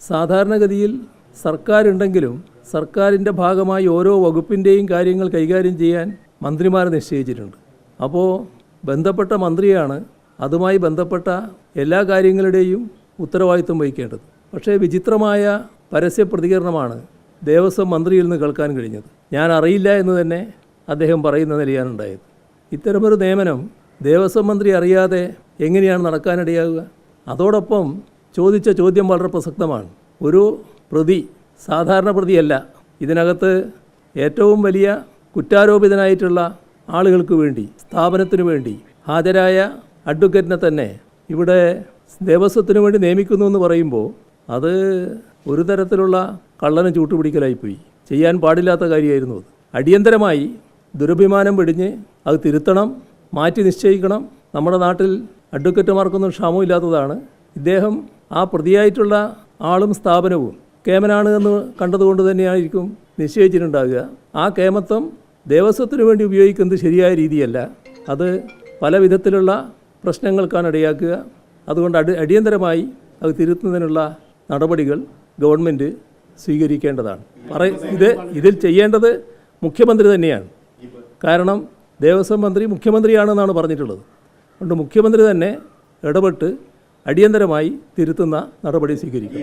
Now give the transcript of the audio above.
സാധാരണഗതിയിൽ സർക്കാരുണ്ടെങ്കിലും സർക്കാരിൻ്റെ ഭാഗമായി ഓരോ വകുപ്പിൻ്റെയും കാര്യങ്ങൾ കൈകാര്യം ചെയ്യാൻ മന്ത്രിമാരെ നിശ്ചയിച്ചിട്ടുണ്ട്. അപ്പോൾ ബന്ധപ്പെട്ട മന്ത്രിയാണ് അതുമായി ബന്ധപ്പെട്ട എല്ലാ കാര്യങ്ങളുടെയും ഉത്തരവാദിത്വം വഹിക്കേണ്ടത്. പക്ഷേ വിചിത്രമായ പരസ്യ പ്രതികരണമാണ് ദേവസ്വം മന്ത്രിയിൽ നിന്ന് കേൾക്കാൻ കഴിഞ്ഞത്. ഞാൻ അറിയില്ല എന്ന് തന്നെ അദ്ദേഹം പറയുന്ന നിലയാണുണ്ടായത്. ഇത്തരമൊരു നിയമനം ദേവസ്വം മന്ത്രി അറിയാതെ എങ്ങനെയാണ് നടക്കാനിടയാകുക? അതോടൊപ്പം ചോദിച്ച ചോദ്യം വളരെ പ്രസക്തമാണ്. ഒരു പ്രതി സാധാരണ പ്രതിയല്ല. ഇതിനകത്ത് ഏറ്റവും വലിയ കുറ്റാരോപിതനായിട്ടുള്ള ആളുകൾക്ക് വേണ്ടി, സ്ഥാപനത്തിനു വേണ്ടി ഹാജരായ അഡ്വക്കേറ്റിനെ തന്നെ ഇവിടെ ദേവസ്വത്തിന് വേണ്ടി നിയമിക്കുന്നു എന്ന് പറയുമ്പോൾ അത് ഒരു തരത്തിലുള്ള കള്ളന് ചൂട്ടുപിടിക്കലായിപ്പോയി. ചെയ്യാൻ പാടില്ലാത്ത കാര്യമായിരുന്നു അത്. അടിയന്തരമായി ദുരഭിമാനം വെടിഞ്ഞ് അത് തിരുത്തണം, മാറ്റി നിശ്ചയിക്കണം. നമ്മുടെ നാട്ടിൽ അഡ്വക്കേറ്റുമാർക്കൊന്നും ക്ഷാമമില്ലാത്തതാണ്. ഇദ്ദേഹം ആ പ്രതിയായിട്ടുള്ള ആളും സ്ഥാപനവും കേമനാണ് എന്ന് കണ്ടതുകൊണ്ട് തന്നെയായിരിക്കും നിശ്ചയിച്ചിട്ടുണ്ടാകുക. ആ കേമത്വം ദേവസ്വത്തിന് വേണ്ടി ഉപയോഗിക്കുന്നത് ശരിയായ രീതിയല്ല. അത് പല വിധത്തിലുള്ള പ്രശ്നങ്ങൾക്കാണ് ഇടയാക്കുക. അതുകൊണ്ട് അടിയന്തരമായി അത് തിരുത്തുന്നതിനുള്ള നടപടികൾ ഗവൺമെൻറ് സ്വീകരിക്കേണ്ടതാണ്. ഇതിൽ ചെയ്യേണ്ടത് മുഖ്യമന്ത്രി തന്നെയാണ്. കാരണം ദേവസ്വം മന്ത്രി മുഖ്യമന്ത്രിയാണെന്നാണ് പറഞ്ഞിട്ടുള്ളത്. അതുകൊണ്ട് മുഖ്യമന്ത്രി തന്നെ ഇടപെട്ട് അടിയന്തരമായി തിരുത്തുന്ന നടപടി സ്വീകരിക്കും.